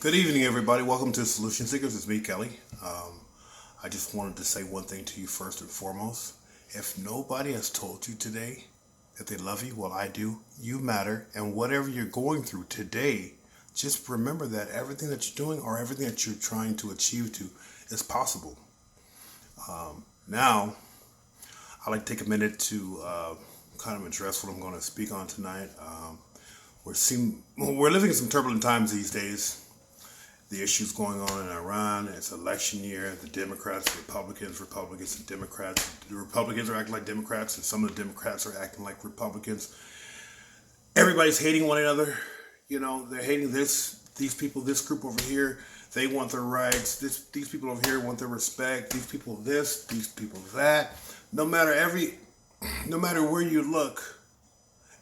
Good evening, everybody. Welcome to Solution Seekers. It's me, Kelly. I just wanted to say one thing to you first and foremost. If nobody has told you today that they love you, well, I do. You matter. And whatever you're going through today, just remember that everything that you're doing or everything that you're trying to achieve to is possible. Now, I'd like to take a minute to kind of address what I'm going to speak on tonight. We're living in some turbulent times these days. The issues going on in Iran. It's election year. The Democrats, Republicans, and Democrats. The Republicans are acting like Democrats, and some of the Democrats are acting like Republicans. Everybody's hating one another. You know, they're hating these people, this group over here. They want their rights. These people over here want their respect. These people this, these people that. No matter where you look,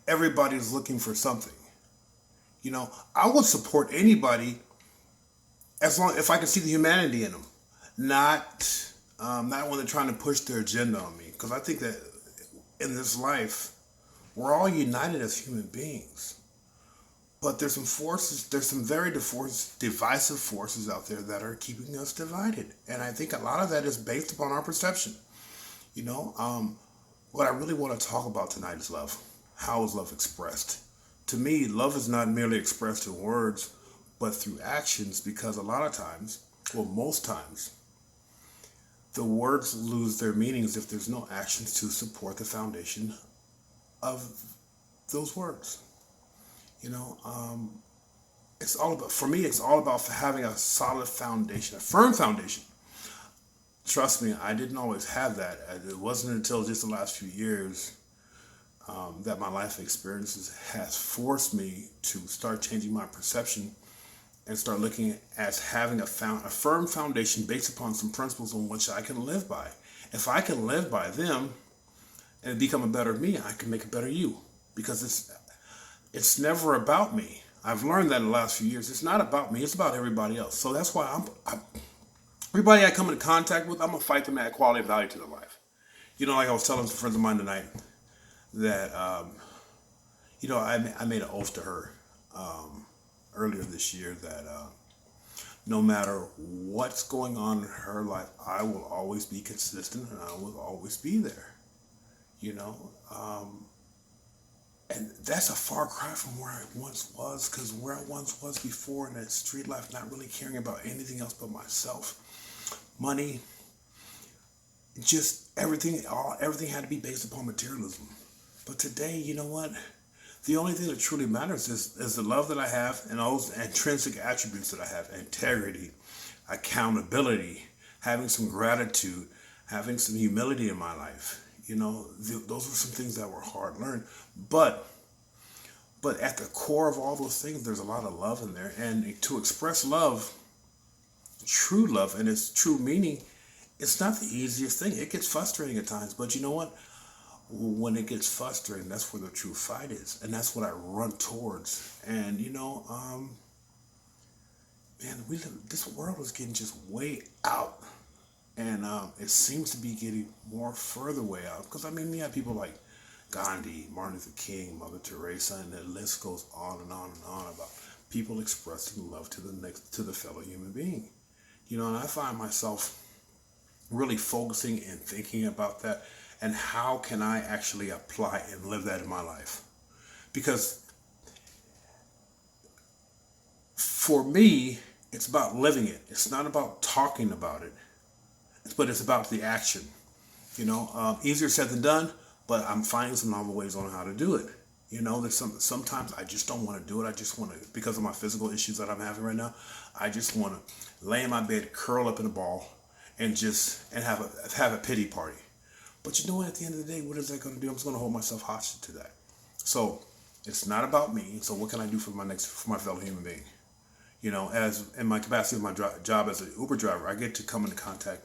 everybody's looking for something. You know, I would support anybody as long if I can see the humanity in them, not when they're trying to push their agenda on me. Because I think that in this life, we're all united as human beings, but there's some very divisive forces out there that are keeping us divided, and I think a lot of that is based upon our perception. You know, what I really want to talk about tonight is love. How is love expressed? To me, love is not merely expressed in words, but through actions, because a lot of times, well, most times, the words lose their meanings if there's no actions to support the foundation of those words. You know, for me, it's all about having a solid foundation, a firm foundation. Trust me, I didn't always have that. It wasn't until just the last few years that my life experiences has forced me to start changing my perception and start looking at having a firm foundation based upon some principles on which I can live by. If I can live by them and become a better me, I can make a better you. Because it's never about me. I've learned that in the last few years. It's not about me. It's about everybody else. So that's why everybody I come into contact with, I'm gonna fight them to add quality and value to their life. You know, like I was telling some friends of mine tonight that I made an oath to her earlier this year that no matter what's going on in her life, I will always be consistent and I will always be there. You know, and that's a far cry from where I once was, because where I once was before in that street life, not really caring about anything else but myself, money, just everything had to be based upon materialism. But today, you know what? The only thing that truly matters is the love that I have and those intrinsic attributes that I have: integrity, accountability, having some gratitude, having some humility in my life. You know, those were some things that were hard learned, but at the core of all those things, there's a lot of love in there. And to express love, true love, and its true meaning, it's not the easiest thing. It gets frustrating at times, but you know what? When it gets frustrating, that's where the true fight is, and that's what I run towards. And you know, man, this world is getting just way out, and it seems to be getting more further way out. Because I mean, we have people like Gandhi, Martin Luther King, Mother Teresa, and the list goes on and on and on about people expressing love to the fellow human being. You know, and I find myself really focusing and thinking about that, and how can I actually apply and live that in my life. Because for me, it's about living it. It's not about talking about it, but it's about the action. You know, easier said than done, but I'm finding some novel ways on how to do it. You know, there's sometimes I just don't want to do it. I just want to, because of my physical issues that I'm having right now, I just want to lay in my bed, curl up in a ball, and have a pity party. But you know what? At the end of the day, what is that going to do? I'm just going to hold myself hostage to that. So it's not about me. So what can I do for my fellow human being? You know, as in my capacity of my job as an Uber driver, I get to come into contact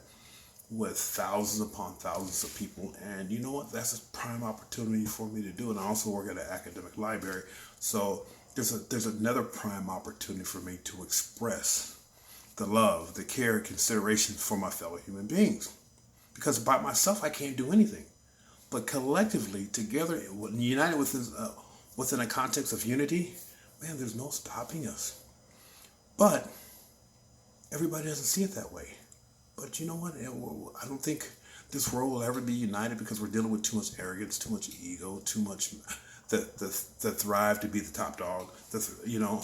with thousands upon thousands of people, and you know what? That's a prime opportunity for me to do. And I also work at an academic library, so there's another prime opportunity for me to express the love, the care, consideration for my fellow human beings. Because by myself, I can't do anything. But collectively, together, united within a context of unity, man, there's no stopping us. But everybody doesn't see it that way. But you know what? I don't think this world will ever be united because we're dealing with too much arrogance, too much ego, too much the thrive to be the top dog. You know,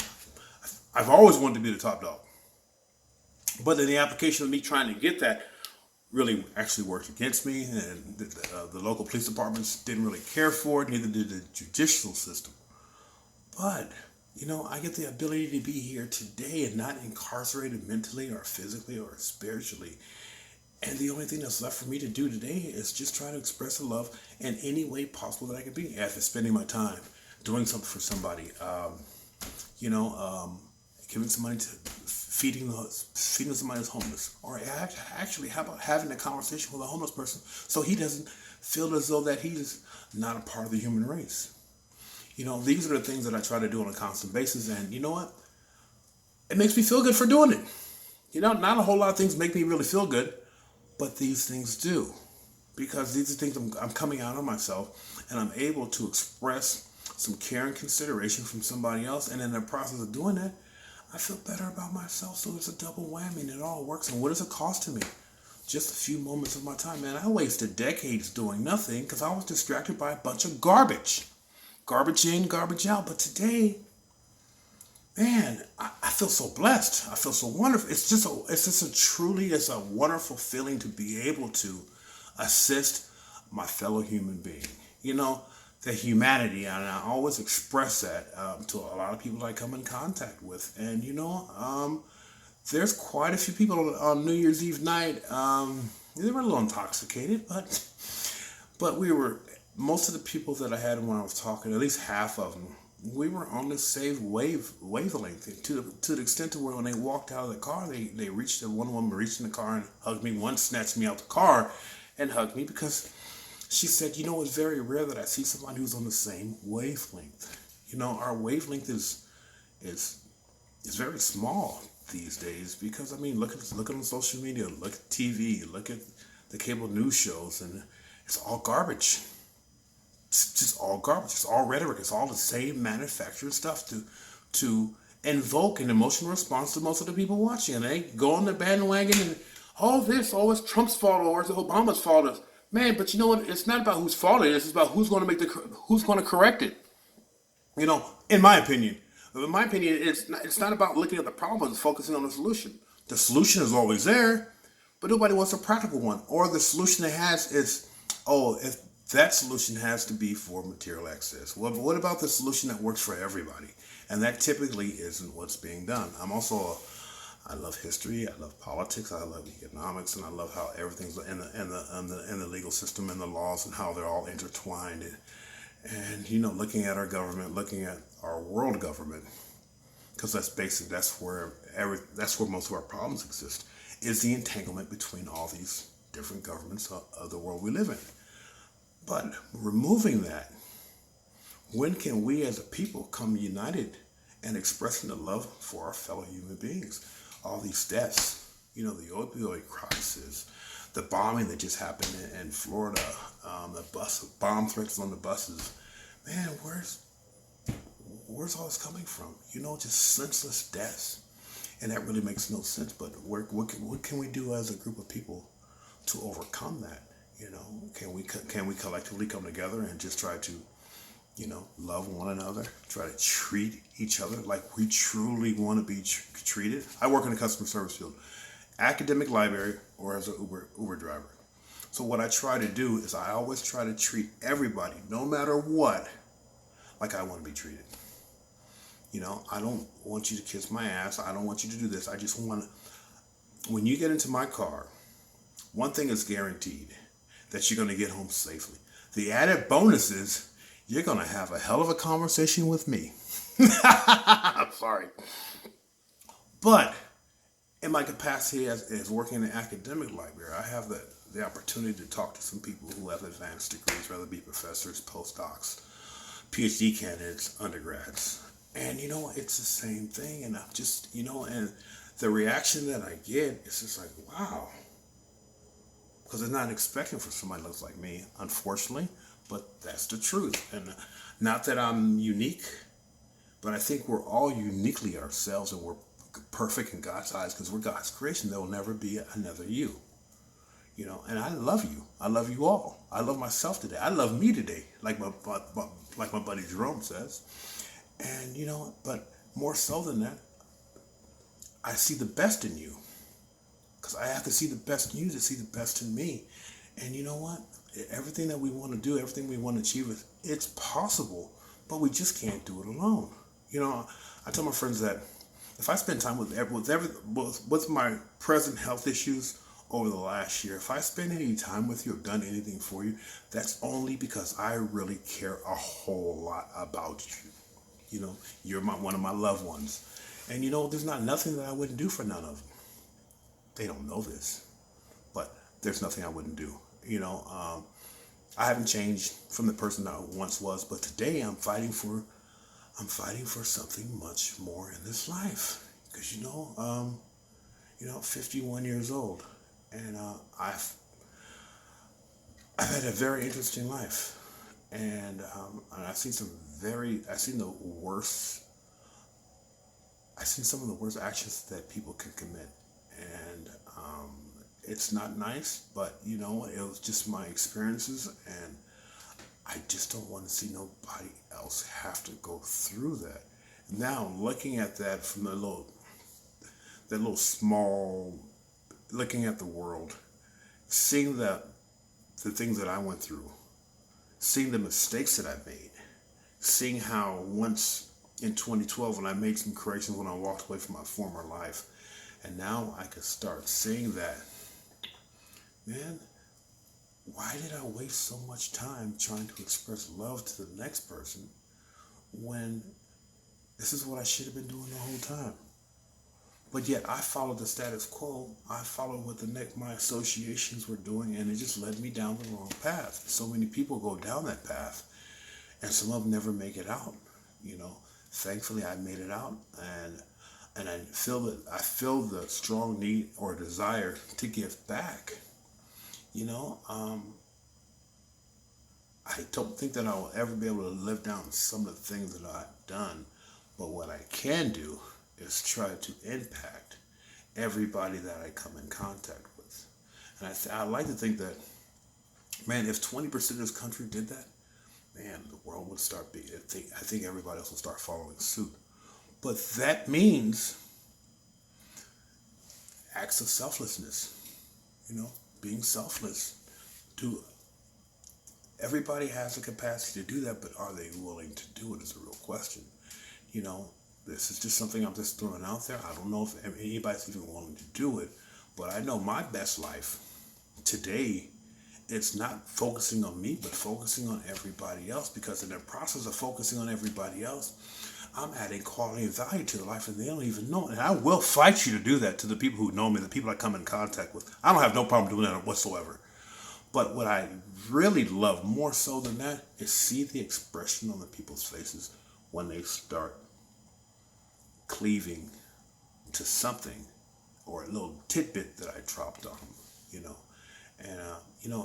I've always wanted to be the top dog. But in the application of me trying to get that really actually worked against me, and the local police departments didn't really care for it, neither did the judicial system. But, you know, I get the ability to be here today and not incarcerated mentally or physically or spiritually. And the only thing that's left for me to do today is just try to express the love in any way possible that I can be. After spending my time doing something for somebody, you know, giving some money to feeding somebody who's homeless, or actually, how about having a conversation with a homeless person so he doesn't feel as though that he's not a part of the human race. You know, these are the things that I try to do on a constant basis, and you know what? It makes me feel good for doing it. You know, not a whole lot of things make me really feel good, but these things do, because these are things I'm coming out of myself, and I'm able to express some care and consideration from somebody else, and in the process of doing that, I feel better about myself. So it's a double whammy, and it all works. And what does it cost to me? Just a few moments of my time, man. I wasted decades doing nothing because I was distracted by a bunch of garbage. Garbage in, garbage out. But today, man, I feel so blessed. I feel so wonderful. It's just a wonderful feeling to be able to assist my fellow human being. You know, the humanity, and I always express that to a lot of people I come in contact with. And you know, there's quite a few people on New Year's Eve night. They were a little intoxicated, but we were, most of the people that I had when I was talking, at least half of them, we were on the same wavelength to the extent to where when they walked out of the car, they reached, one woman reached in the car and hugged me. One snatched me out the car and hugged me because she said, you know, it's very rare that I see somebody who's on the same wavelength. You know, our wavelength is very small these days because, I mean, look on social media, look at TV, look at the cable news shows, and it's all garbage. It's just all garbage. It's all rhetoric. It's all the same manufactured stuff to invoke an emotional response to most of the people watching. And they go on the bandwagon and, it's Trump's fault or it's Obama's fault. Man, but you know what? It's not about whose fault it is. It's about who's going to correct it. You know, in my opinion, it's not about looking at the problem. It's focusing on the solution. The solution is always there, but nobody wants a practical one. Or the solution they has is, if that solution has to be for material access. Well, but what about the solution that works for everybody? And that typically isn't what's being done. I love history, I love politics, I love economics, and I love how everything's in the legal system and the laws and how they're all intertwined. And you know, looking at our government, looking at our world government, because that's basic. That's where most of our problems exist. Is the entanglement between all these different governments of the world we live in. But removing that, when can we as a people come united and expressing the love for our fellow human beings? All these deaths, you know, the opioid crisis, the bombing that just happened in Florida, the bomb threats on the buses. Man, where's all this coming from? You know, just senseless deaths. And that really makes no sense. But what can we do as a group of people to overcome that? You know, can we collectively come together and just try to, you know, love one another, try to treat each other like we truly want to be treated? I work in the customer service field, academic, library, or as an Uber driver. So what I try to do is I always try to treat everybody, no matter what, like I want to be treated. You know, I don't want you to kiss my ass. I don't want you to do this. I just want to, when you get into my car, one thing is guaranteed, that you're going to get home safely. The added bonus is you're going to have a hell of a conversation with me. I'm sorry. But in my capacity as working in the academic library, I have the opportunity to talk to some people who have advanced degrees, whether it be professors, postdocs, PhD candidates, undergrads. And, you know, it's the same thing. And I'm just, you know, and the reaction that I get is just like, wow. Because they're not expecting for somebody that looks like me, unfortunately, but that's the truth. And not that I'm unique, but I think we're all uniquely ourselves, and we're perfect in God's eyes because we're God's creation. There will never be another you. And I love you. I love you all. I love myself today. I love me today, like my buddy Jerome says. And but more so than that, I see the best in you because I have to see the best in you to see the best in me. And you know what? Everything that we want to do, everything we want to achieve, it's possible, but we just can't do it alone. I tell my friends that if I spend time with my present health issues over the last year, if I spend any time with you or done anything for you, that's only because I really care a whole lot about you. You're one of my loved ones. And there's not nothing that I wouldn't do for none of them. They don't know this, but there's nothing I wouldn't do. I haven't changed from the person that I once was, but today I'm fighting for something much more in this life. Because 51 years old, and I've had a very interesting life, and I've seen I've seen some of the worst actions that people can commit, and it's not nice, but it was just my experiences, and I just don't want to see nobody else have to go through that. Now, looking at that from that little small, looking at the world, seeing the things that I went through, seeing the mistakes that I made, seeing how once in 2012 when I made some corrections when I walked away from my former life, and now I could start seeing that, man, why did I waste so much time trying to express love to the next person when this is what I should have been doing the whole time? But yet I followed the status quo. I followed what my associations were doing, and it just led me down the wrong path. So many people go down that path, and some of them never make it out. Thankfully I made it out, and I feel the strong need or desire to give back. I don't think that I will ever be able to live down some of the things that I've done, but what I can do is try to impact everybody that I come in contact with. And I like to think that, man, if 20% of this country did that, man, the world would start being, I think everybody else will start following suit. But that means acts of selflessness, being selfless. Everybody has the capacity to do that, but are they willing to do it is a real question. This is just something I'm just throwing out there. I don't know if anybody's even willing to do it, but I know my best life today, it's not focusing on me, but focusing on everybody else, because in the process of focusing on everybody else, I'm adding quality and value to their life, and they don't even know it. And I will fight you to do that to the people who know me, the people I come in contact with. I don't have no problem doing that whatsoever. But what I really love more so than that is see the expression on the people's faces when they start cleaving to something or a little tidbit that I dropped on them, And,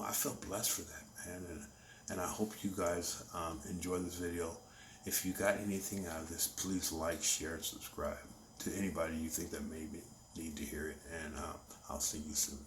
I feel blessed for that, man. And I hope you guys enjoy this video. If you got anything out of this, please like, share, and subscribe to anybody you think that maybe need to hear it. And I'll see you soon.